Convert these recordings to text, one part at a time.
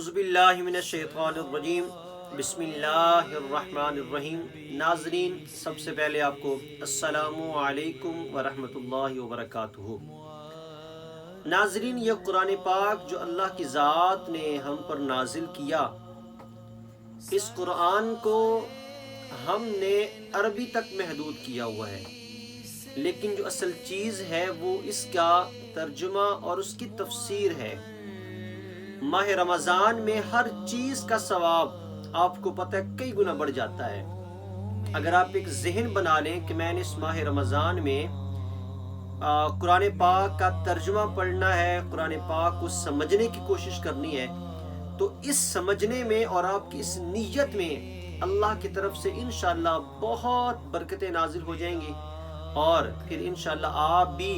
اعوذ باللہ من الشیطان الرجیم بسم اللہ الرحمن الرحیم۔ ناظرین، سب سے پہلے آپ کو السلام علیکم ورحمۃ اللہ وبرکاتہ۔ ناظرین، یہ قرآن پاک جو اللہ کی ذات نے ہم پر نازل کیا، اس قرآن کو ہم نے عربی تک محدود کیا ہوا ہے، لیکن جو اصل چیز ہے وہ اس کا ترجمہ اور اس کی تفسیر ہے۔ ماہ رمضان میں ہر چیز کا ثواب آپ کو پتہ ہے کئی گنا بڑھ جاتا ہے۔ اگر آپ ایک ذہن بنا لیں کہ میں نے اس ماہ رمضان میں قرآن پاک کا ترجمہ پڑھنا ہے، قرآن پاک کو سمجھنے کی کوشش کرنی ہے، تو اس سمجھنے میں اور آپ کی اس نیت میں اللہ کی طرف سے انشاءاللہ بہت برکتیں نازل ہو جائیں گی، اور پھر انشاءاللہ آپ بھی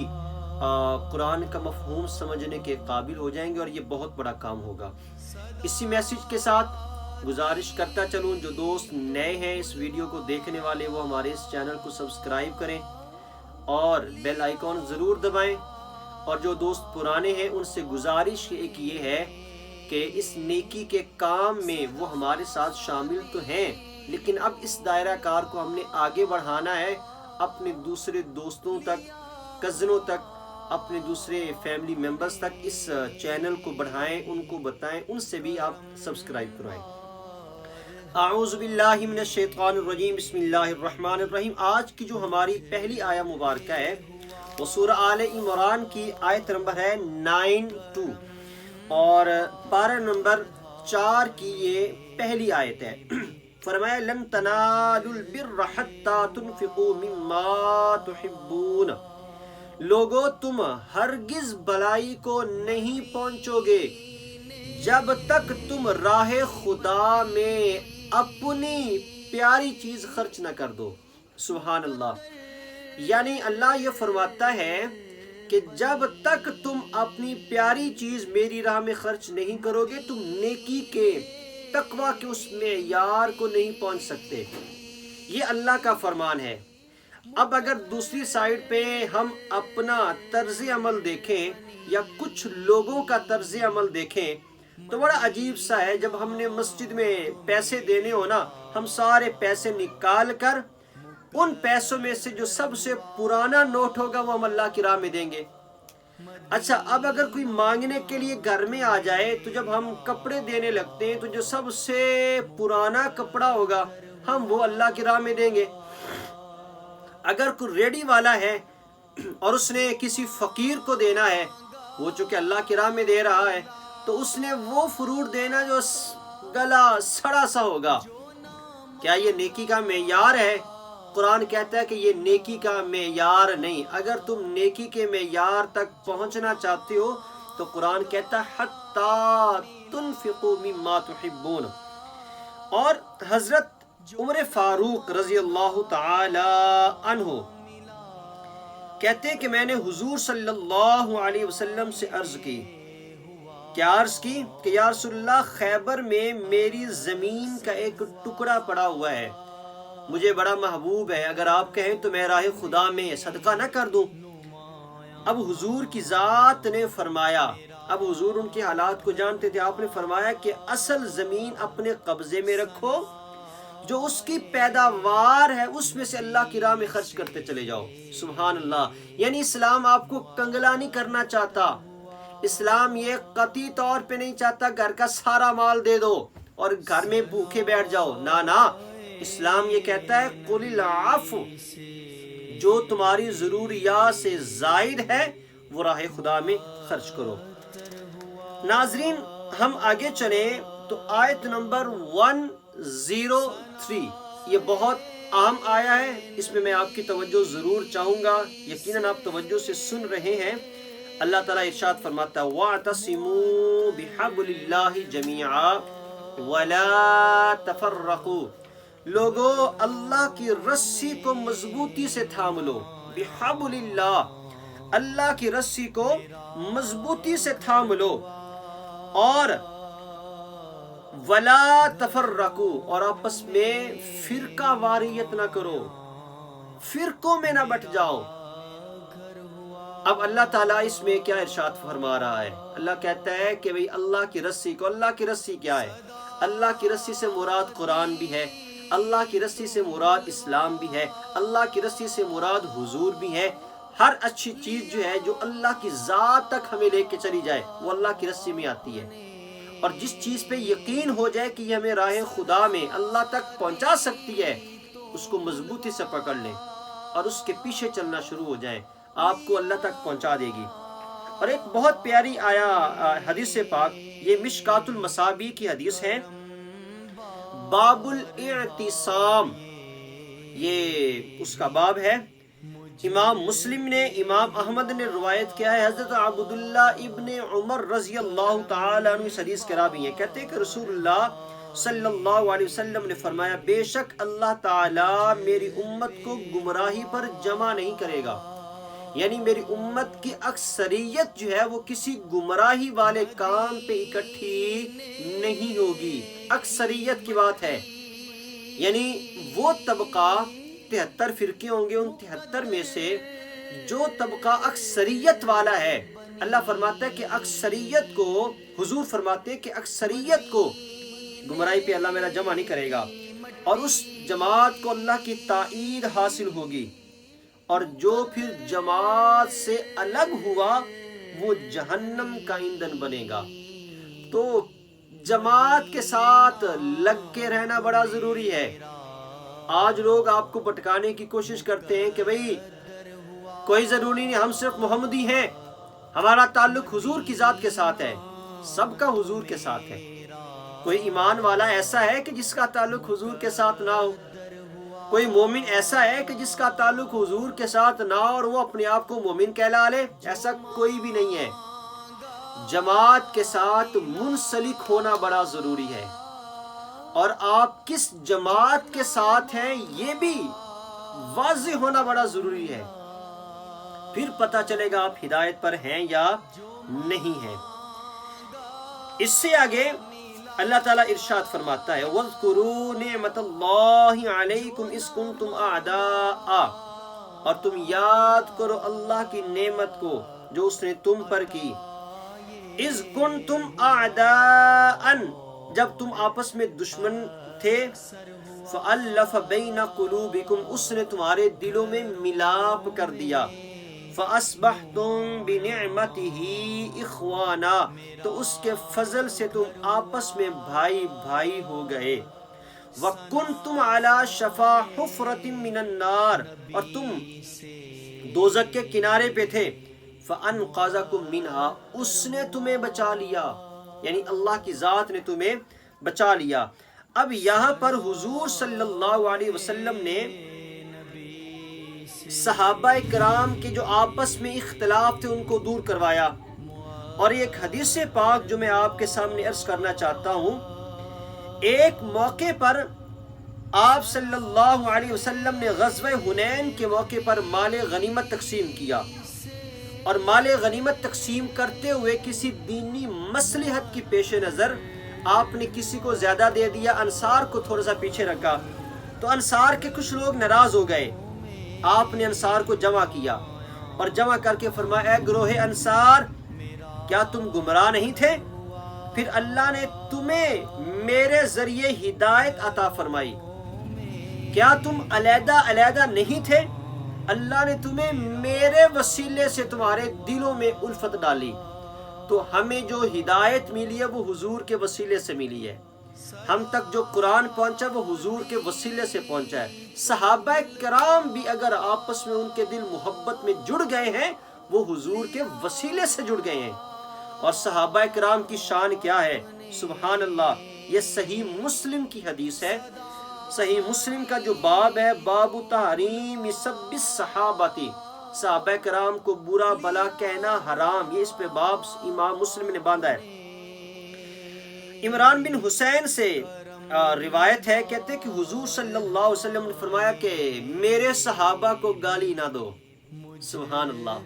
قرآن کا مفہوم سمجھنے کے قابل ہو جائیں گے، اور یہ بہت بڑا کام ہوگا۔ اسی میسج کے ساتھ گزارش کرتا چلوں، جو دوست نئے ہیں اس ویڈیو کو دیکھنے والے، وہ ہمارے اس چینل کو سبسکرائب کریں اور بیل آئیکن ضرور دبائیں، اور جو دوست پرانے ہیں ان سے گزارش ایک یہ ہے کہ اس نیکی کے کام میں وہ ہمارے ساتھ شامل تو ہیں، لیکن اب اس دائرہ کار کو ہم نے آگے بڑھانا ہے، اپنے دوسرے دوستوں تک، کزنوں تک، اپنے دوسرے فیملی ممبرز تک اس چینل کو بڑھائیں، ان کو بتائیں، ان سے بھی آپ سبسکرائب کروائیں۔ اعوذ باللہ من الشیطان الرجیم بسم اللہ الرحمن الرحیم۔ آج کی جو ہماری پہلی آیہ مبارکہ ہے وہ سورہ آل عمران کی آیت نمبر ہے 9-2، اور پارہ نمبر 4 کی یہ پہلی آیت ہے۔ فرمایا لن تنالوا البر حتی تنفقوا مما تحبون، لوگو تم ہرگز بھلائی کو نہیں پہنچو گے جب تک تم راہ خدا میں اپنی پیاری چیز خرچ نہ کر دو۔ سبحان اللہ۔ یعنی اللہ یہ فرماتا ہے کہ جب تک تم اپنی پیاری چیز میری راہ میں خرچ نہیں کرو گے، تم نیکی کے، تقوی کے اس معیار کو نہیں پہنچ سکتے۔ یہ اللہ کا فرمان ہے۔ اب اگر دوسری سائیڈ پہ ہم اپنا طرز عمل دیکھیں یا کچھ لوگوں کا طرز عمل دیکھیں تو بڑا عجیب سا ہے۔ جب ہم نے مسجد میں پیسے دینے ہو نا، ہم سارے پیسے نکال کر ان پیسوں میں سے جو سب سے پرانا نوٹ ہوگا وہ ہم اللہ کی راہ میں دیں گے۔ اچھا، اب اگر کوئی مانگنے کے لیے گھر میں آ جائے تو جب ہم کپڑے دینے لگتے ہیں تو جو سب سے پرانا کپڑا ہوگا ہم وہ اللہ کی راہ میں دیں گے۔ اگر کوئی ریڈی والا ہے اور اس نے کسی فقیر کو دینا ہے، وہ چونکہ اللہ کی راہ میں دے رہا ہے، تو اس نے وہ فروٹ دینا جو گلا سڑا سا ہوگا۔ کیا یہ نیکی کا معیار ہے؟ قرآن کہتا ہے کہ یہ نیکی کا معیار نہیں۔ اگر تم نیکی کے معیار تک پہنچنا چاہتے ہو تو قرآن کہتا ہے حتی تنفقوا مما تحبون۔ اور حضرت عمر فاروق رضی اللہ تعالی عنہ کہتے ہیں کہ میں نے حضور صلی اللہ علیہ وسلم سے عرض کی، کیا عرض کی کہ یا رسول اللہ، خیبر میں میری زمین کا ایک ٹکڑا پڑا ہوا ہے، مجھے بڑا محبوب ہے، اگر آپ کہیں تو میں راہ خدا میں صدقہ نہ کر دوں؟ اب حضور کی ذات نے فرمایا، اب حضور ان کے حالات کو جانتے تھے، آپ نے فرمایا کہ اصل زمین اپنے قبضے میں رکھو، جو اس کی پیداوار ہے اس میں سے اللہ کی راہ میں خرچ کرتے چلے جاؤ۔ سبحان اللہ۔ یعنی اسلام آپ کو کنگلا نہیں کرنا چاہتا، اسلام یہ قطعی طور پہ نہیں چاہتا گھر کا سارا مال دے دو اور گھر میں بھوکے بیٹھ جاؤ، نہ، اسلام یہ کہتا ہے قُلِ الْعَفْوَ، جو تمہاری ضروریات سے زائد ہے وہ راہ خدا میں خرچ کرو۔ ناظرین، ہم آگے چلیں تو آیت نمبر 103، یہ بہت اہم آیا ہے، اس میں میں آپ کی توجہ ضرور چاہوں گا، یقیناً آپ توجہ سے سن رہے ہیں۔ اللہ تعالیٰ ارشاد فرماتا ہے وَاعْتَصِمُوا بِحَبْلِ اللَّهِ جَمِيعًا وَلَا تَفَرَّقُوا، لوگو اللہ کی رسی کو مضبوطی سے تھام لو، بِحَبْلِ اللَّهِ، اللہ کی رسی کو مضبوطی سے تھام لو، اور وَلَا تَفَرَّقُوا، اور آپس میں فرقہ واریت نہ کرو، فرقوں میں نہ بٹ جاؤ۔ اب اللہ تعالیٰ اس میں کیا ارشاد فرما رہا ہے؟ اللہ کہتا ہے کہ بھئی اللہ کی رسی کو، اللہ کی رسی کیا ہے؟ اللہ کی رسی سے مراد قرآن بھی ہے، اللہ کی رسی سے مراد اسلام بھی ہے، اللہ کی رسی سے مراد حضور بھی ہے۔ ہر اچھی چیز جو ہے جو اللہ کی ذات تک ہمیں لے کے چلی جائے وہ اللہ کی رسی میں آتی ہے۔ اور جس چیز پہ یقین ہو جائے کہ یہ ہمیں راہ خدا میں اللہ تک پہنچا سکتی ہے، اس کو مضبوطی سے پکڑ لیں اور اس کے پیچھے چلنا شروع ہو جائیں، آپ کو اللہ تک پہنچا دے گی۔ اور ایک بہت پیاری حدیث پاک، یہ مشکات المصابیح کی حدیث ہے، باب الاعتصام، یہ اس کا باب ہے۔ امام مسلم نے، امام احمد نے روایت کیا ہے، حضرت عبداللہ ابن عمر رضی اللہ تعالیٰ عنہ اس حدیث کے راوی ہیں، کہتے ہیں کہ رسول اللہ صلی اللہ علیہ وسلم نے فرمایا، بے شک اللہ تعالیٰ میری امت کو گمراہی پر جمع نہیں کرے گا، یعنی میری امت کی اکثریت جو ہے وہ کسی گمراہی والے کام پہ اکٹھی نہیں ہوگی۔ اکثریت کی بات ہے، یعنی وہ طبقہ 73 فرقے ہوں گے، ان 73 میں سے جو طبقہ اکثریت والا ہے، اللہ فرماتا ہے کہ اکثریت کو، حضور فرماتے ہیں کہ اکثریت کو گمراہی پہ اللہ میرا جمع نہیں کرے گا، اور اس جماعت کو اللہ کی تائید حاصل ہوگی، اور جو پھر جماعت سے الگ ہوا وہ جہنم کا ایندھن بنے گا۔ تو جماعت کے ساتھ لگ کے رہنا بڑا ضروری ہے۔ آج لوگ آپ کو بھٹکانے کی کوشش کرتے ہیں کہ بھئی کوئی ضروری نہیں، ہم صرف محمدی ہیں، ہمارا تعلق حضور کی ذات کے ساتھ ہے۔ سب کا حضور کے ساتھ ہے۔ کوئی ایمان والا ایسا ہے کہ جس کا تعلق حضور کے ساتھ نہ ہو، کوئی مومن ایسا ہے کہ جس کا تعلق حضور کے ساتھ نہ ہو اور وہ اپنے آپ کو مومن کہلا لے، ایسا کوئی بھی نہیں ہے۔ جماعت کے ساتھ منسلک ہونا بڑا ضروری ہے، اور آپ کس جماعت کے ساتھ ہیں یہ بھی واضح ہونا بڑا ضروری ہے، پھر پتہ چلے گا آپ ہدایت پر ہیں یا نہیں ہیں۔ اس سے آگے اللہ تعالیٰ ارشاد فرماتا ہے، وَاذْكُرُوا نِعْمَةَ اللَّهِ عَلَيْكُمْ إِذْ كُنْتُمْ أَعْدَاءً، اور تم یاد کرو اللہ کی نعمت کو جو اس نے تم پر کی، اِذْ كُنْتُمْ أَعْدَاءً، جب تم آپس میں دشمن تھے، فَأَلَّفَ بَيْنَ قُلُوبِكُمْ، اس نے تمہارے دلوں میں ملاپ کر دیا، فَأَصْبَحْتُمْ بِنِعْمَتِهِ إِخْوَانًا، تو اس کے فضل سے تم آپس میں بھائی بھائی ہو گئے، وَكُنْتُمْ عَلَى شَفَا حُفْرَةٍ مِّنَ النَّارِ، اور تم دوزخ کے کنارے پہ تھے، فَأَنْقَذَكُمْ مِنْهَا، اس نے تمہیں بچا لیا، یعنی اللہ کی ذات نے تمہیں بچا لیا۔ اب یہاں پر حضور صلی اللہ علیہ وسلم نے صحابہ کرام کے جو آپس میں اختلاف تھے ان کو دور کروایا، اور ایک حدیث پاک جو میں آپ کے سامنے عرض کرنا چاہتا ہوں، ایک موقع پر آپ صلی اللہ علیہ وسلم نے غزوہ حنین کے موقع پر مال غنیمت تقسیم کیا، اور مال غنیمت تقسیم کرتے ہوئے کسی دینی مصلحت کی پیش نظر آپ نے کسی کو زیادہ دے دیا، انصار کو تھوڑا سا پیچھے رکھا، تو انصار کے کچھ لوگ ناراض ہو گئے۔ آپ نے انصار کو جمع کیا اور جمع کر کے فرمایا، اے گروہ انصار، کیا تم گمراہ نہیں تھے؟ پھر اللہ نے تمہیں میرے ذریعے ہدایت عطا فرمائی، کیا تم علیحدہ علیحدہ نہیں تھے؟ اللہ نے تمہیں میرے وسیلے سے تمہارے دلوں میں الفت ڈالی۔ تو ہمیں جو ہدایت ملی ہے وہ حضور کے وسیلے سے ملی ہے، ہم تک جو قرآن پہنچا وہ حضور کے وسیلے سے پہنچا ہے۔ صحابہ کرام بھی اگر آپس میں ان کے دل محبت میں جڑ گئے ہیں وہ حضور کے وسیلے سے جڑ گئے ہیں۔ اور صحابہ کرام کی شان کیا ہے، سبحان اللہ، یہ صحیح مسلم کی حدیث ہے۔ صحیح مسلم کا جو باب ہے، باب تحریم سب الصحابۃ، صحابہ کرام کو برا بلا کہنا حرام، یہ اس پہ باب امام مسلم نے باندھا ہے۔ عمران بن حسین سے روایت ہے، کہتے کہ حضور صلی اللہ علیہ وسلم نے فرمایا کہ میرے صحابہ کو گالی نہ دو، سبحان اللہ،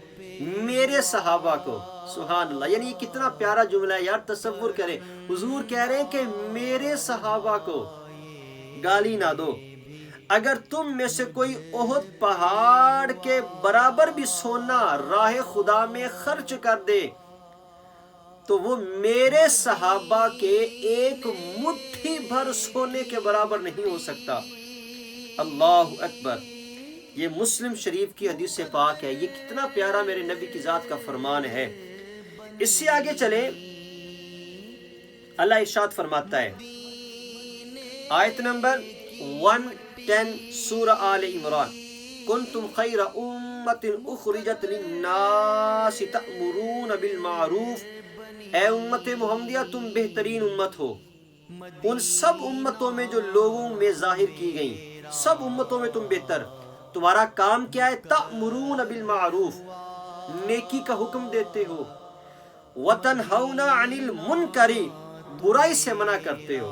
میرے صحابہ کو، سبحان اللہ، یعنی یہ کتنا پیارا جملہ ہے یار، تصور کریں، حضور کہہ رہے ہیں کہ میرے صحابہ کو گالی نہ دو۔ اگر تم میں سے کوئی احد پہاڑ کے برابر بھی سونا راہ خدا میں خرچ کر دے تو وہ میرے صحابہ کے ایک مٹھی بھر سونے کے برابر نہیں ہو سکتا۔ اللہ اکبر۔ یہ مسلم شریف کی حدیث پاک ہے۔ یہ کتنا پیارا میرے نبی کی ذات کا فرمان ہے۔ اس سے آگے چلیں، اللہ ارشاد فرماتا ہے آیت نمبر 110 سورہ آل عمران، کنتم خیر امت اخرجت للناس تأمرون بالمعروف، اے امت محمدیہ تم بہترین امت ہو ان سب امتوں میں جو لوگوں میں ظاہر کی گئیں، سب امتوں میں تم بہتر۔ تمہارا کام کیا ہے؟ تأمرون بالمعروف، نیکی کا حکم دیتے ہو، وتنہون عن المنکر، برائی سے منع کرتے ہو۔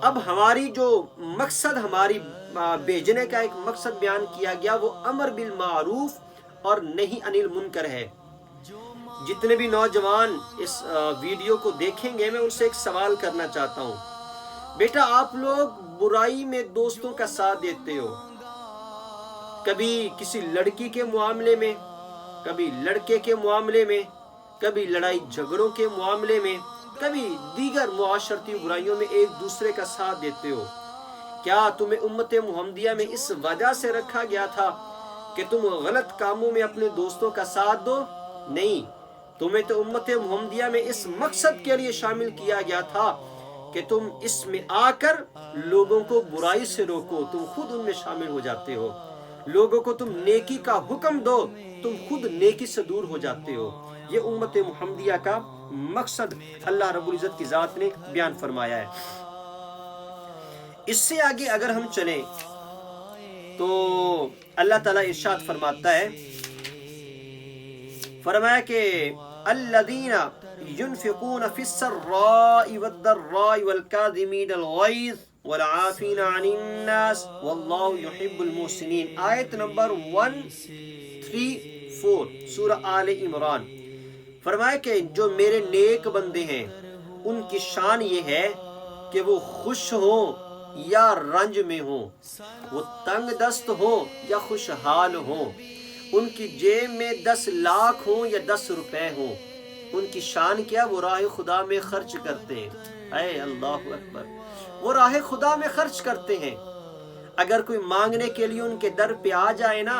اب ہماری جو مقصد، ہماری بھیجنے کا ایک مقصد بیان کیا گیا، وہ امر بالمعروف اور نہی عن المنکر ہے۔ جتنے بھی نوجوان اس ویڈیو کو دیکھیں گے، میں ان سے ایک سوال کرنا چاہتا ہوں۔ بیٹا، آپ لوگ برائی میں دوستوں کا ساتھ دیتے ہو، کبھی کسی لڑکی کے معاملے میں، کبھی لڑکے کے معاملے میں، کبھی لڑائی جھگڑوں کے معاملے میں، کبھی دیگر معاشرتی برائیوں میں ایک دوسرے کا ساتھ دیتے ہو۔ کیا تمہیں امت محمدیہ میں اس وجہ سے رکھا گیا تھا کہ تم غلط کاموں میں اپنے دوستوں کا ساتھ دو؟ نہیں، تمہیں تو امت محمدیہ میں اس مقصد کے لیے شامل کیا گیا تھا کہ تم اس میں آ کر لوگوں کو برائی سے روکو، تم خود ان میں شامل ہو جاتے ہو۔ لوگوں کو تم نیکی کا حکم دو، تم خود نیکی سے دور ہو جاتے ہو۔ یہ امت محمدیہ کا مقصد اللہ رب العزت کی ذات نے بیان فرمایا ہے۔ اس سے آگے اگر ہم چلیں تو اللہ تعالیٰ ارشاد فرماتا ہے، فرمایا کہ الذین ينفقون في السراء والضراء والكاظمین الغیظ والعافین عن الناس واللہ یحب المحسنین، آیت نمبر 134 سورہ آل عمران۔ فرمایا کہ جو میرے نیک بندے ہیں ان کی شان یہ ہے کہ وہ خوش ہوں یا رنج میں ہوں، وہ تنگ دست ہوں یا خوشحال ہوں، ان کی جیب میں 10 لاکھ ہوں یا 10 روپے ہوں، ان کی شان کیا؟ وہ راہ خدا میں خرچ کرتے ہیں۔ اے اللہ اکبر، وہ راہ خدا میں خرچ کرتے ہیں۔ اگر کوئی مانگنے کے لیے ان کے در پہ آ جائے نا،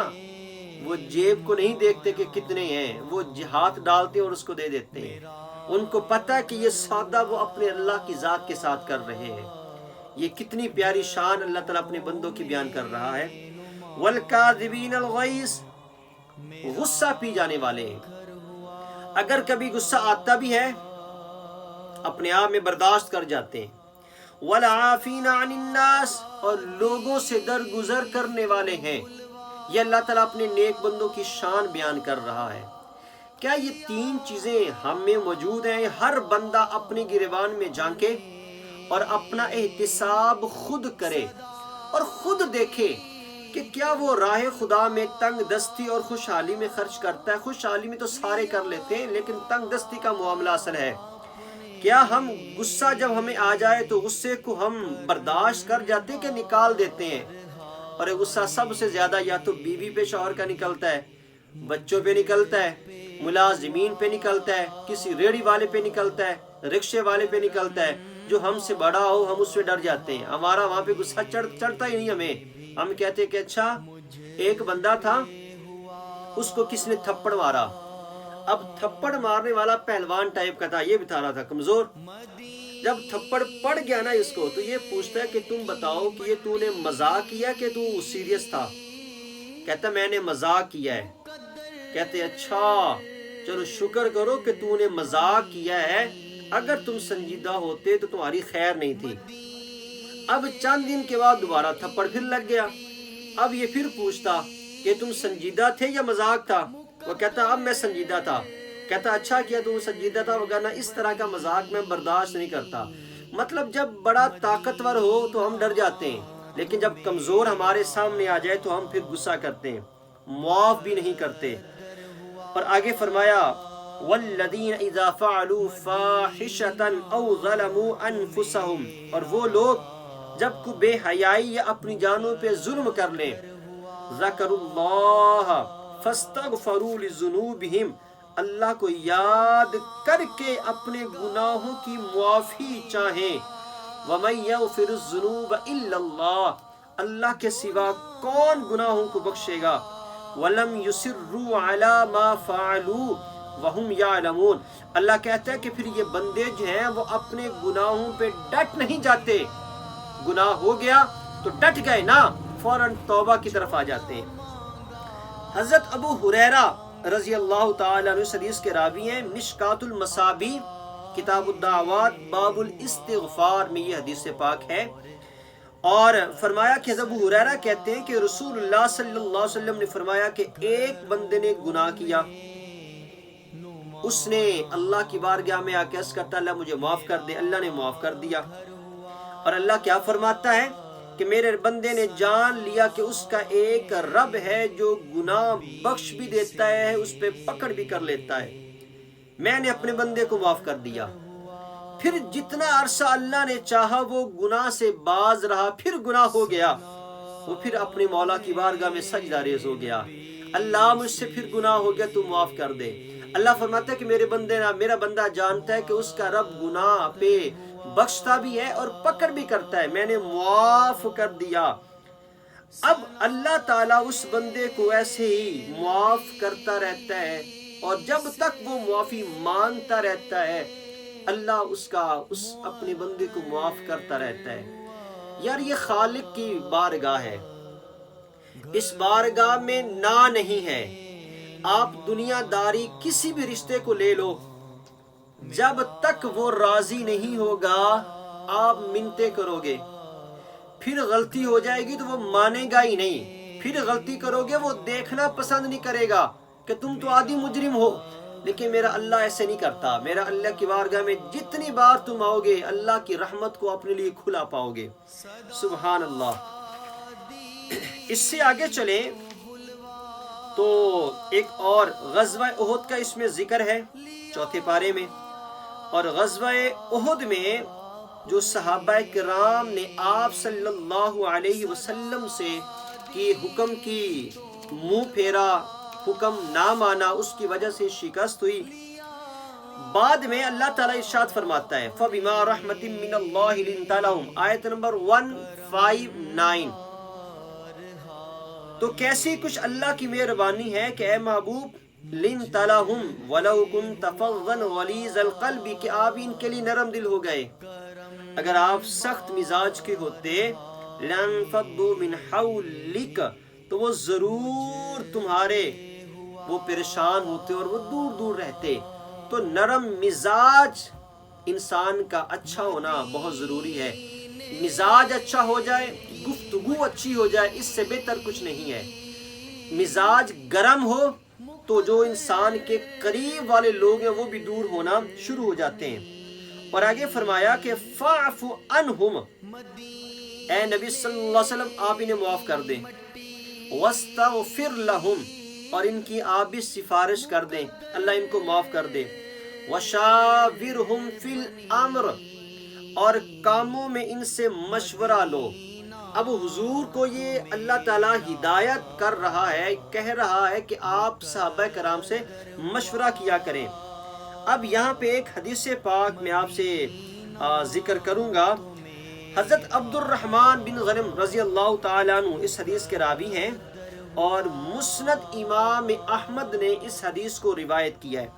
وہ جیب کو نہیں دیکھتے کہ کتنے ہیں، وہ ہاتھ ڈالتے اور اس کو دے دیتے ہیں۔ ان کو پتہ ہے کہ یہ سودا وہ اپنے اللہ کی ذات کے ساتھ کر رہے ہیں۔ یہ کتنی پیاری شان اللہ تعالیٰ اپنے بندوں کی بیان کر رہا ہے۔ والکاظمین الغیظ، غصہ پی جانے والے ہیں۔ اگر کبھی غصہ آتا بھی ہے اپنے آپ میں برداشت کر جاتے ہیں۔ والعافین عن الناس، اور لوگوں سے درگزر کرنے والے ہیں۔ یہ اللہ تعالیٰ اپنے نیک بندوں کی شان بیان کر رہا ہے۔ کیا یہ 3 چیزیں ہم میں موجود ہیں؟ ہر بندہ اپنی گریبان میں جھانکے اور اپنا احتساب خود کرے اور خود دیکھے کہ کیا وہ راہ خدا میں تنگ دستی اور خوشحالی میں خرچ کرتا ہے۔ خوشحالی میں تو سارے کر لیتے ہیں، لیکن تنگ دستی کا معاملہ اصل ہے۔ کیا ہم غصہ جب ہمیں آ جائے تو غصے کو ہم برداشت کر جاتے ہیں کہ نکال دیتے ہیں؟ اور غصہ سب سے زیادہ یا تو بیوی پہ شوہر کا نکلتا ہے، بچوں پہ نکلتا ہے، ملازمین پہ نکلتا ہے، کسی ریڑھی والے پہ نکلتا ہے، رکشے والے پہ نکلتا ہے۔ جو ہم سے بڑا ہو ہم اس سے ڈر جاتے ہیں، ہمارا وہاں پہ غصہ چڑھتا ہی نہیں ہمیں۔ ہم کہتے ہیں کہ اچھا، ایک بندہ تھا، اس کو کس نے تھپڑ مارا۔ اب تھپڑ مارنے والا پہلوان ٹائپ کا تھا، یہ بتا رہا تھا کمزور۔ جب تھپڑ پڑ گیا نا اس کو، تو یہ پوچھتا ہے کہ تم بتاؤ کہ یہ تو نے مذاق کیا کہ تو سیریس تھا؟ کہتا میں نے مذاق کیا ہے۔ کہتے اچھا چلو شکر کرو کہ تو نے مذاق کیا ہے، اگر تم سنجیدہ ہوتے تو تمہاری خیر نہیں تھی۔ اب چند دن کے بعد دوبارہ تھپڑ پھر لگ گیا۔ اب یہ پھر پوچھتا کہ تم سنجیدہ تھے یا مذاق تھا؟ وہ کہتا اب میں سنجیدہ تھا۔ کہتا اچھا کیا تم سنجیدہ تھا، وگرنہ اس طرح کا مذاق میں برداشت نہیں کرتا۔ مطلب جب بڑا طاقتور ہو تو ہم ڈر جاتے ہیں، لیکن جب کمزور ہمارے سامنے آ جائے تو ہم پھر غصہ کرتے ہیں، معاف بھی نہیں کرتے۔ اور آگے فرمایا والذین اذا فعلوا فاحشۃ او ظلموا انفسهم، اور وہ لوگ جب کو بے حیائی یا اپنی جانوں پہ ظلم کر لیں. ذکر اللہ فاستغفروا لذنوبہم، اللہ کو یاد کر کے اپنے گناہوں کی معافی چاہیں. وَمَن يَغْفِرُ الذُّنُوبَ إِلَّا اللَّهُ، اللہ کے سوا کون گناہوں کو بخشے گا. وَلَمْ يُصِرُّوا عَلَى مَا فَعَلُوا وَهُمْ يَعْلَمُونَ، اللہ کہتا ہے کہ پھر یہ بندے جو ہیں وہ اپنے گناہوں پہ ڈٹ نہیں جاتے. گناہ ہو گیا تو ڈٹ گئے نا، فوراً توبہ کی طرف آ جاتے ہیں. حضرت ابو ہریرہ رضی اللہ تعالیٰ عنہ حدیث کے راوی ہیں. مشکات المصابیح کتاب الدعوات باب الاستغفار میں یہ حدیث پاک ہے. اور فرمایا کہ حضرت ابو ہریرہ کہتے ہیں کہ رسول اللہ صلی اللہ علیہ وسلم نے فرمایا کہ ایک بندے نے گناہ کیا، اس نے اللہ کی بارگاہ میں آ کے عرض کرتا اللہ مجھے معاف کر دے، اللہ نے معاف کر دیا. اور اللہ کیا فرماتا ہے کہ میرے بندے نے جان لیا کہ اس کا ایک رب ہے جو گناہ بخش بھی دیتا ہے، اس پہ پکڑ بھی کر لیتا ہے. میں نے اپنے بندے کو معاف کر دیا. پھر جتنا عرصہ اللہ نے چاہا وہ گناہ سے باز رہا، پھر گناہ ہو گیا، وہ پھر اپنے مولا کی بارگاہ میں سجدہ ریز ہو گیا. اللہ مجھ سے پھر گناہ ہو گیا، تو معاف کر دے. اللہ فرماتا ہے کہ میرا بندہ جانتا ہے کہ اس کا رب گناہ پہ بخشتا بھی ہے اور پکڑ بھی کرتا ہے، میں نے معاف کر دیا. اب اللہ تعالیٰ اس بندے کو ایسے ہی معاف کرتا رہتا ہے، اور جب تک وہ معافی مانگتا رہتا ہے اللہ اس اپنے بندے کو معاف کرتا رہتا ہے. یار یہ خالق کی بارگاہ ہے، اس بارگاہ میں نہ نہیں ہے. آپ دنیا داری کسی بھی رشتے کو لے لو، جب تک وہ راضی نہیں ہوگا آپ منتیں کرو گے، پھر غلطی ہو جائے گی تو وہ مانے گا ہی نہیں. پھر غلطی کرو گے وہ دیکھنا پسند نہیں کرے گا کہ تم تو عادی مجرم ہو. لیکن میرا اللہ ایسے نہیں کرتا. میرا اللہ کی بارگاہ میں جتنی بار تم آؤ گے اللہ کی رحمت کو اپنے لیے کھلا پاؤ گے. سبحان اللہ. اس سے آگے چلیں تو ایک اور غزوہ احد کا اس میں ذکر ہے 4 پارے میں. اور غزوہ احد میں جو صحابہ کرام نے آپ صلی اللہ علیہ وسلم سے کی حکم کی منہ پھیرا، حکم نہ مانا، اس کی وجہ سے شکست ہوئی. بعد میں اللہ تعالیٰ ارشاد فرماتا ہے فَبِمَا رَحْمَةٍ مِّنَ اللَّهِ لِنْتَ لَهُمْ، آیت نمبر 159. تو کیسی کچھ اللہ کی مہربانی ہے کہ اے محبوب لِنْتَ لَهُمْ وَلَوْ كُنْتَ فَظًّا غَلِيظَ الْقَلْبِ کہ آپ ان کے لیے نرم دل ہو گئے. اگر آپ سخت مزاج کے ہوتے لَانْفَضُّوا مِنْ حَوْلِكَ تو وہ ضرور تمہارے وہ پریشان ہوتے اور وہ دور دور رہتے. تو نرم مزاج انسان کا اچھا ہونا بہت ضروری ہے. مزاج اچھا ہو جائے، گفتگو اچھی ہو جائے، اس سے بہتر کچھ نہیں ہے. مزاج گرم ہو تو جو انسان کے قریب والے لوگ ہیں وہ بھی دور ہونا شروع ہو جاتے ہیں. اور آگے فرمایا کہ فَاعْفُ عَنْهُمْ، اے نبی صلی اللہ علیہ وسلم آپ انہیں معاف کر دیں. وَاسْتَغْفِرْ لَهُمْ، اور ان کی آپ بھی سفارش کر دیں، اللہ ان کو معاف کر دے. وَشَاوِرْهُمْ فِي الْأَمْرِ، اور کاموں میں ان سے مشورہ لو. اب حضور کو یہ اللہ تعالیٰ ہدایت کر رہا ہے، کہہ رہا ہے کہ آپ صحابہ کرام سے مشورہ کیا کریں. اب یہاں پہ ایک حدیث پاک میں آپ سے ذکر کروں گا. حضرت عبد الرحمن بن غنم رضی اللہ تعالیٰ عنہ اس حدیث کے راوی ہیں، اور مسند امام احمد نے اس حدیث کو روایت کیا ہے.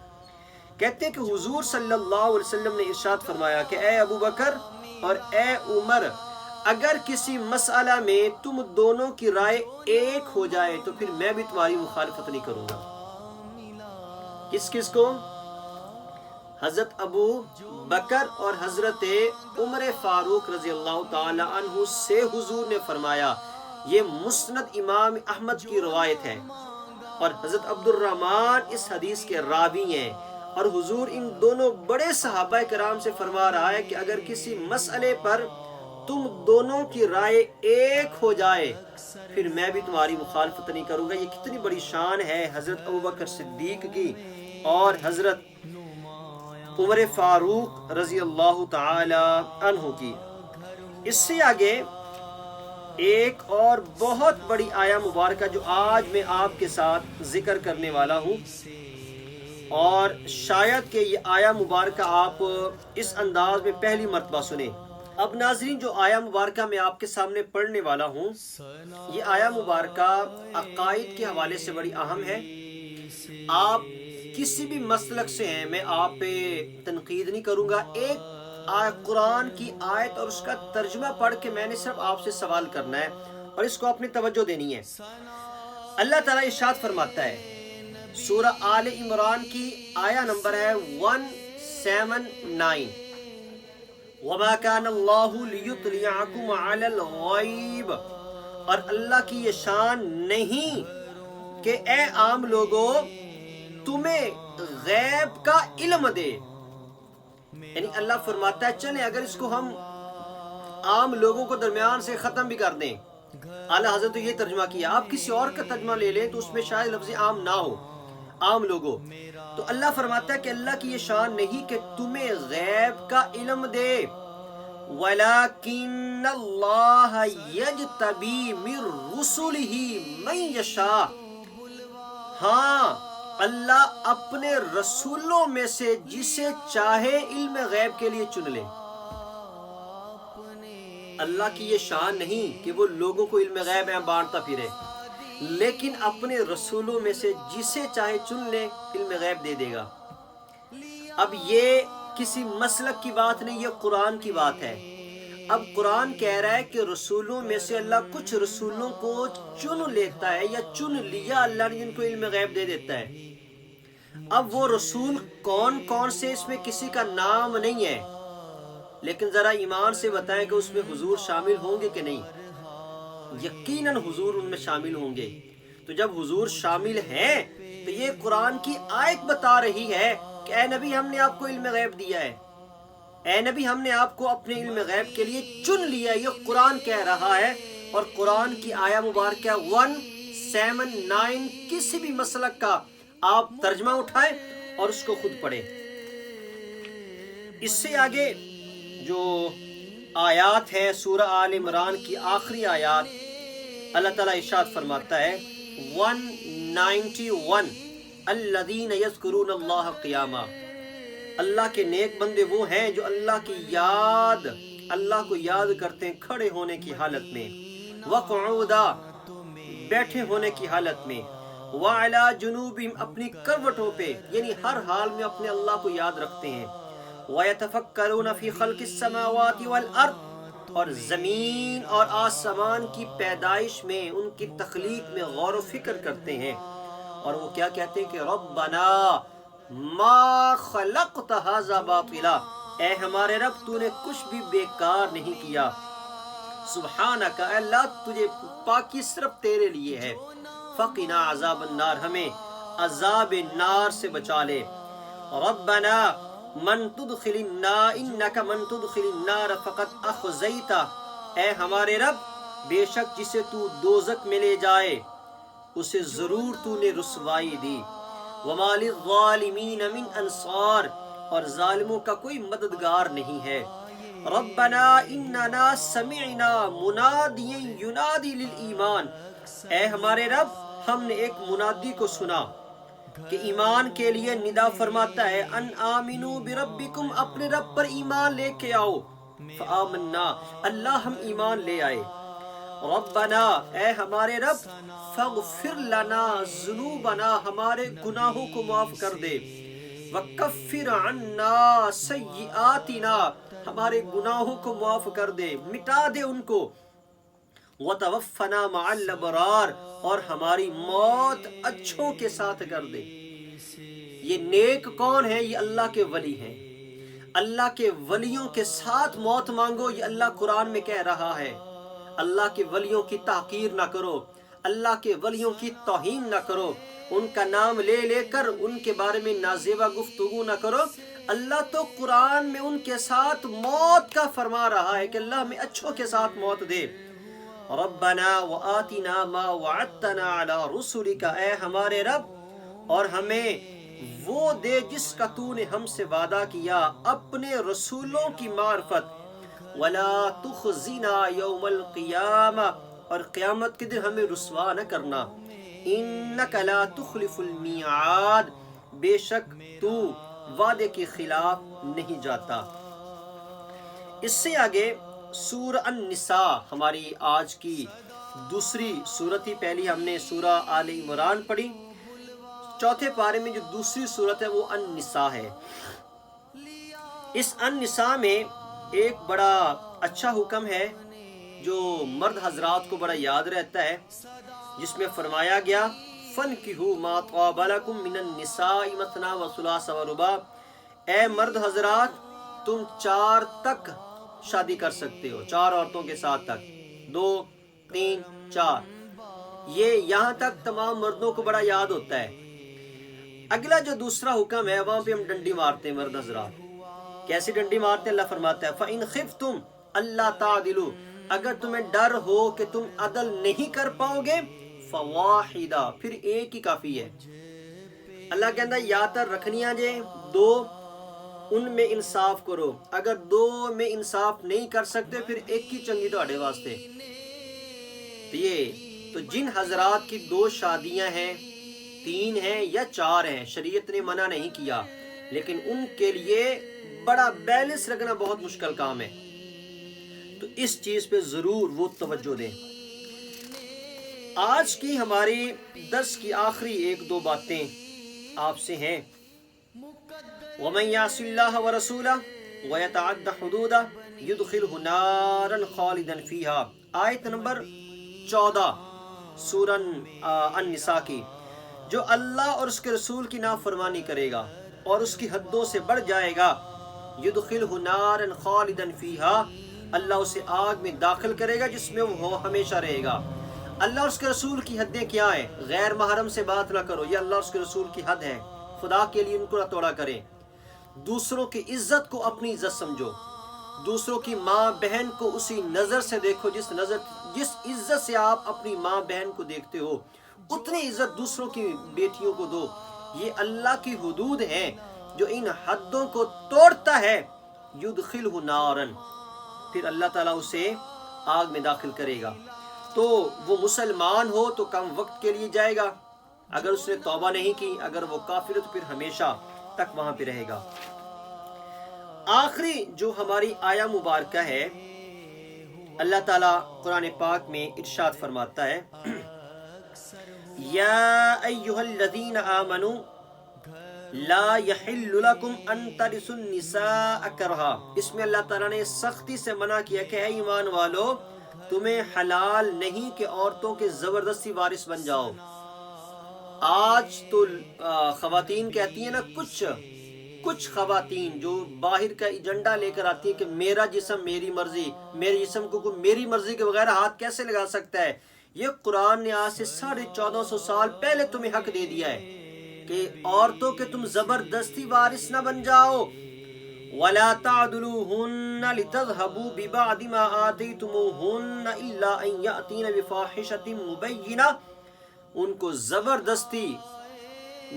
کہتے ہیں کہ حضور صلی اللہ علیہ وسلم نے ارشاد فرمایا کہ اے ابو بکر اور اے عمر، اگر کسی مسئلہ میں تم دونوں کی رائے ایک ہو جائے تو پھر میں بھی تمہاری مخالفت نہیں کروں گا. کس کو؟ حضرت ابو بکر اور حضرت عمر فاروق رضی اللہ تعالی عنہ سے حضور نے فرمایا. یہ مسند امام احمد کی روایت ہے، اور حضرت عبد الرحمن اس حدیث کے راوی ہیں. اور حضور ان دونوں بڑے صحابہ کرام سے فرما رہا ہے کہ اگر کسی مسئلے پر تم دونوں کی رائے ایک ہو جائے پھر میں بھی تمہاری مخالفت نہیں کروں گا. یہ کتنی بڑی شان ہے حضرت ابوبکر صدیق کی اور حضرت عمر فاروق رضی اللہ تعالی عنہ کی. اس سے آگے ایک اور بہت بڑی آیا مبارکہ جو آج میں آپ کے ساتھ ذکر کرنے والا ہوں، اور شاید کہ یہ آیا مبارکہ آپ اس انداز میں پہلی مرتبہ سنیں۔ اب ناظرین، جو آیا مبارکہ میں آپ کے سامنے پڑھنے والا ہوں، یہ آیا مبارکہ عقائد کے حوالے سے بڑی اہم ہے۔ آپ کسی بھی مسلک سے ہیں، میں آپ پہ تنقید نہیں کروں گا۔ ایک قرآن کی آیت اور اس کا ترجمہ پڑھ کے میں نے صرف آپ سے سوال کرنا ہے اور اس کو اپنی توجہ دینی ہے۔ اللہ تعالیٰ ارشاد فرماتا ہے، سورہ آل عمران کی آیا نمبر ہے 179، وَمَا كَانَ اللَّهُ لِيُطْلِعَكُمْ عَلَى الْغَيْبِ، اور اللہ کی یہ شان نہیں کہ اے عام لوگو تمہیں غیب کا علم دے۔ یعنی اللہ فرماتا ہے چلیں اگر اس کو ہم عام لوگوں کو درمیان سے ختم بھی کر دیں، اعلیٰ حضرت تو یہ ترجمہ کیا، آپ کسی اور کا ترجمہ لے لیں تو اس میں شاید لفظ عام نہ ہو، عام لوگوں، تو اللہ فرماتا ہے کہ اللہ کی یہ شان نہیں کہ تمہیں غیب کا علم دے، وَلَكِنَّ اللَّهَ يَجْتَبِي مِن رُّسُلِهِ مَن يَشَاءُ، ہاں اللہ اپنے رسولوں میں سے جسے چاہے علم غیب کے لیے چن لے۔ اللہ کی یہ شان نہیں کہ وہ لوگوں کو علم غیب میں بانٹتا پھرے، لیکن اپنے رسولوں میں سے جسے چاہے چن لے علم غیب دے دے گا۔ اب یہ کسی مسلک کی بات نہیں، یہ قرآن کی بات ہے۔ اب قرآن کہہ رہا ہے کہ رسولوں میں سے اللہ کچھ رسولوں کو چن لیتا ہے، یا چن لیا اللہ نے جن کو علم غیب دے دیتا ہے۔ اب وہ رسول کون کون سے، اس میں کسی کا نام نہیں ہے، لیکن ذرا ایمان سے بتائیں کہ اس میں حضور شامل ہوں گے کہ نہیں؟ یقیناً حضور ان میں شامل ہوں گے۔ تو جب حضور شامل ہیں تو یہ قرآن کی آیت بتا رہی ہے کہ اے نبی ہم نے آپ کو علم غیب دیا ہے، اے نبی ہم نے آپ کو اپنے علم غیب کے لیے چن لیا، یہ قرآن کہہ رہا ہے۔ اور قرآن کی آیا مبارکہ 179 کسی بھی مسلک کا آپ ترجمہ اٹھائیں اور اس کو خود پڑھیں۔ اس سے آگے جو آیات ہے سورہ آل عمران کی آخری آیات، اللہ تعالیٰ ارشاد فرماتا ہے 191، الذین یذکرون اللہ قیاما، اللہ کے نیک بندے وہ ہیں جو اللہ کو یاد کرتے ہیں کھڑے ہونے کی حالت میں، وقعودا بیٹھے ہونے کی حالت میں، وعلی جنوبہم اپنی کروٹوں پہ، یعنی ہر حال میں اپنے اللہ کو یاد رکھتے ہیں، وَيَتَفَكَّرُونَ فِي خَلْقِ السَّمَاوَاتِ وَالْأَرْضِ، اور زمین اور آسمان کی پیدائش میں، ان کی تخلیق میں غور و فکر کرتے ہیں، اور وہ کیا کہتے ہیں کہ ربنا ما خلقت ھذا باطلا، اے ہمارے رب تو نے کچھ بھی بیکار نہیں کیا، سبحانک، اے اللہ تجھے پاکی صرف تیرے لیے ہے، فقنا عذاب النار، ہمیں عذاب نار سے بچا لے، ربنا من تدخل النار انک من تدخل النار فقد اخزیتہ، اے ہمارے رب بے شک جسے تو دوزخ میں لے جائے اسے ضرور تو نے رسوائی دی، وما للظالمین من انصار، اور ظالموں کا کوئی مددگار نہیں ہے، ربنا اننا سمعنا منادیا ینادی للایمان، اے ہمارے رب ہم نے ایک منادی کو سنا کہ ایمان کے لیے ندا فرماتا ہے، ان آمنوا بربکم، اپنے رب پر ایمان لے کے آؤ، فآمنا، اللہ ہم ایمان لے آئے، ربنا، اے ہمارے رب فاغفر لنا ذنوبنا، ہمارے گناہوں کو معاف کر دے، وکفر عنا سیئاتنا، ہمارے گناہوں کو معاف کر دے، مٹا دے ان کو، وتوفنا مع الابرار، اور ہماری موت اچھوں کے ساتھ کر دے۔ یہ نیک کون ہیں؟ یہ اللہ کے ولی ہیں، اللہ کے ولیوں کے ساتھ موت مانگو، یہ اللہ قرآن میں کہہ رہا ہے۔ اللہ کے ولیوں کی تحقیر نہ کرو، اللہ کے ولیوں کی توہین نہ کرو، ان کا نام لے لے کر ان کے بارے میں نازیبہ گفتگو نہ کرو۔ اللہ تو قرآن میں ان کے ساتھ موت کا فرما رہا ہے کہ اللہ ہمیں اچھوں کے ساتھ موت دے، ربنا وآتنا ما وعدتنا علی رسلک، اے ہمارے رب اور ہمیں وہ دے جس کا تو نے ہم سے وعدہ کیا اپنے رسولوں کی معرفت، ولا تخزنا یوم القیامہ، اور قیامت کے دن ہمیں رسوا نہ کرنا، انک لا تخلف المیعاد، بے شک تو وعدے کے خلاف نہیں جاتا۔ اس سے آگے سورہ النساء ہماری آج کی دوسری صورت ہی، پہلی ہم نے سورہ آل عمران پڑھی، چوتھے پارے میں جو دوسری صورت ہے وہ النساء ہے۔ اس النساء میں ایک بڑا اچھا حکم ہے جو مرد حضرات کو بڑا یاد رہتا ہے، جس میں فرمایا گیا فَانْكِحُوا مَا طَابَ لَكُم مِّنَ النِّسَاءِ مَثْنَىٰ وَثُلَاثَ وَرُبَاع، اے مرد حضرات تم 4 تک شادی کر سکتے ہو، 4 عورتوں کے ساتھ تک، 2 3 4، یہ یہاں تک تمام مردوں کو بڑا یاد ہوتا ہے۔ اگلا جو دوسرا حکم ہے وہاں پہ ہم ڈنڈی مارتے ہیں مرد حضرات، کیسی ڈنڈی مارتے ہیں؟ اللہ فرماتا ہے فَإِنْ خِفْتُمْ أَلَّا تَعْدِلُوا، اگر تمہیں ڈر ہو کہ تم عدل نہیں کر پاؤ گے، فَوَاحِدَةً، پھر ایک ہی کافی ہے۔ اللہ کہتا ہے یا تر رکھنیاں جے 2، ان میں انصاف کرو، اگر 2 میں انصاف نہیں کر سکتے پھر ایک ہی چنگی تہاڈے واسطے۔ تو جن حضرات کی 2 شادیاں ہیں، 3 ہیں یا 4 ہیں، شریعت نے منع نہیں کیا، لیکن ان کے لیے بڑا بیلنس رکھنا بہت مشکل کام ہے، تو اس چیز پہ ضرور وہ توجہ دیں۔ آج کی ہماری درس کی آخری 1-2 باتیں آپ سے ہیں، وَمَن يَعْصِ اللَّهَ وَرَسُولَهُ وَيَتَعَدَّ حُدُودَهُ يُدْخِلْهُ نَارًا خَالِدًا فِيهَا، آیت نمبر 14 سورہ النساء کی۔ جو اللہ اور اس کے رسول کی نافرمانی کرے گا اور اس کی حدوں سے بڑھ جائے گا، يُدْخِلْهُ نَارًا خَالِدًا فِيهَا، اللہ اسے آگ میں داخل کرے گا جس میں وہ ہمیشہ رہے گا۔ اللہ اور اس کے رسول کی حدیں کیا ہیں؟ غیر محرم سے بات نہ کرو، یہ اللہ اور اس کے رسول کی حد ہے، خدا کے لیے ان کو نہ توڑا کریں۔ دوسروں کی عزت کو اپنی عزت سمجھو، دوسروں کی ماں بہن کو اسی نظر سے دیکھو جس عزت سے آپ اپنی ماں بہن کو دیکھتے ہو، اتنی عزت دوسروں کی بیٹیوں کو دو۔ یہ اللہ کی حدود ہیں، جو ان حدوں کو توڑتا ہے یدخلہ نارن، پھر اللہ تعالیٰ اسے آگ میں داخل کرے گا۔ تو وہ مسلمان ہو تو کم وقت کے لیے جائے گا، اگر اس نے توبہ نہیں کی، اگر وہ کافر ہے تو پھر ہمیشہ تک وہاں پہ رہے گا۔ آخری جو ہماری آیہ مبارکہ ہے، اللہ تعالیٰ قرآن پاک میں ارشاد فرماتا ہے یا ایہا الذین آمنوا لا یحل لکم ان ترثوا النساء کرہا، اس میں اللہ تعالیٰ نے سختی سے منع کیا کہ اے ایمان والو تمہیں حلال نہیں کہ عورتوں کے زبردستی وارث بن جاؤ۔ آج تو خواتین کہتی ہیں نا، کچھ خواتین جو باہر کا ایجنڈا لے کر آتی ہیں کہ میرا جسم میری مرضی، میرے جسم کو کوئی میری مرضی کے بغیر ہاتھ کیسے لگا سکتا ہے۔ یہ قرآن نے آج سے 1450 سال پہلے تمہیں حق دے دیا ہے کہ عورتوں کے تم زبردستی وارث نہ بن جاؤ۔ وَلَا تَعْدُلُوهُنَّ لِتَذْهَبُوا بِبَعْضِ مَا آتَيْتُمُوهُنَّ إِلَّا أَن يَأْتِينَ بِفَاحِشَةٍ مُبَيِّنَةٍ، ان کو زبردستی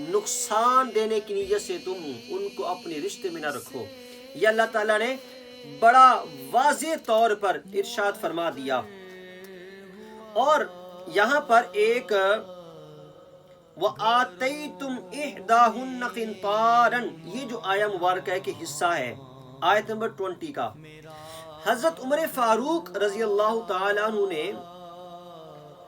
نقصان دینے کی نیت سے تم ان کو اپنے رشتے میں نہ رکھو۔ یہ اللہ تعالیٰ نے بڑا واضح طور پر ارشاد فرما دیا۔ اور یہاں پر ایک وَآتَيْتُمْ إِحْدَاهُنَّ قِنْطَارًا، یہ جو آیہ مبارکہ کے حصہ ہے آیت نمبر 20 کا، حضرت عمر فاروق رضی اللہ تعالیٰ عنہ نے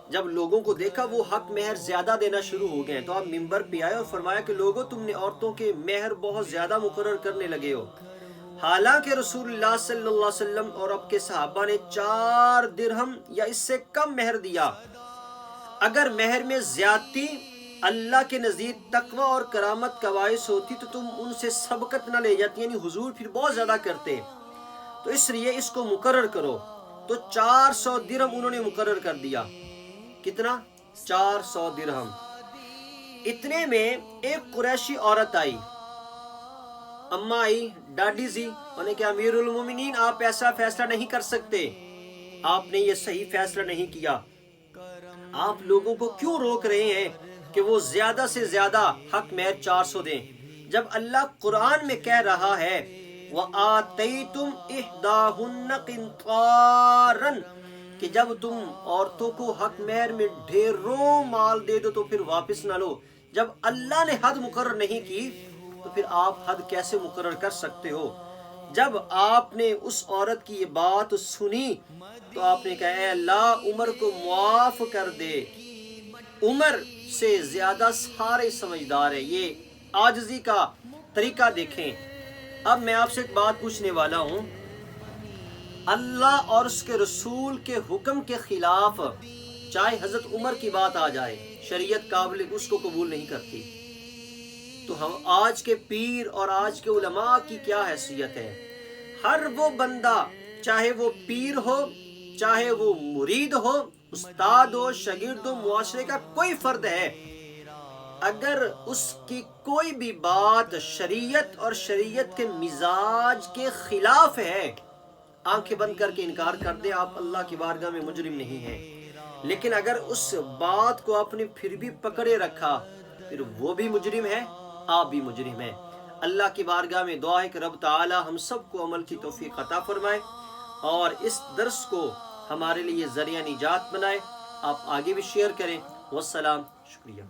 جب لوگوں کو دیکھا وہ حق مہر زیادہ دینا شروع ہو گئے، تو آپ ممبر پہ آئے اور فرمایا کہ لوگوں تم نے عورتوں کے مہر بہت زیادہ مقرر کرنے لگے ہو، حالانکہ رسول اللہ صلی اللہ علیہ وسلم اور آپ کے صحابہ نے 4 درہم یا اس سے کم مہر دیا۔ اگر مہر میں زیادتی اللہ کے نزدیک تقوی اور کرامت کا باعث ہوتی تو تم ان سے سبقت نہ لے جاتی، یعنی حضور پھر بہت زیادہ کرتے، تو اس لیے اس کو مقرر کرو۔ تو 400 درہم انہوں نے مقرر کر دیا۔ کتنا؟ 400 درہم۔ اتنے میں ایک قریشی عورت آئی، اماں آئی، ڈاڈی سی، انہوں نے کہا امیر المومنین آپ ایسا فیصلہ نہیں کر سکتے، آپ نے یہ صحیح فیصلہ نہیں کیا، آپ لوگوں کو کیوں روک رہے ہیں کہ وہ زیادہ سے زیادہ حق مہر 400 دیں، جب اللہ قرآن میں کہہ رہا ہے وَآتَيْتُمْ إِحْدَاهُنَّ قِنْطَارًا کہ جب تم عورتوں کو حق مہر میں ڈھیروں مال دے دو تو پھر واپس نہ لو۔ جب اللہ نے حد مقرر نہیں کی تو پھر آپ حد کیسے مقرر کر سکتے ہو؟ جب آپ نے اس عورت کی یہ بات سنی تو آپ نے کہا اے اللہ عمر کو معاف کر دے، عمر سے زیادہ سارے سمجھدار ہیں۔ یہ عاجزی کا طریقہ دیکھیں۔ اب میں آپ سے ایک بات پوچھنے والا ہوں، اللہ اور اس کے رسول کے حکم کے خلاف چاہے حضرت عمر کی بات آ جائے، شریعت قابل اس کو قبول نہیں کرتی، تو ہم آج کے پیر اور آج کے علماء کی کیا حیثیت ہے؟ ہر وہ بندہ چاہے وہ پیر ہو، چاہے وہ مرید ہو، استاد ہو، شاگرد ہو، معاشرے کا کوئی فرد ہے، اگر اس کی کوئی بھی بات شریعت اور شریعت کے مزاج کے خلاف ہے، آنکھیں بند کر کے انکار کر دے، آپ اللہ کی بارگاہ میں مجرم نہیں ہیں۔ لیکن اگر اس بات کو آپ نے پھر بھی پکڑے رکھا، پھر وہ بھی مجرم ہے، آپ بھی مجرم ہیں۔ اللہ کی بارگاہ میں دعا ہے کہ رب تعالی ہم سب کو عمل کی توفیق عطا فرمائے اور اس درس کو ہمارے لیے ذریعہ نجات بنائے۔ آپ آگے بھی شیئر کریں۔ والسلام، شکریہ۔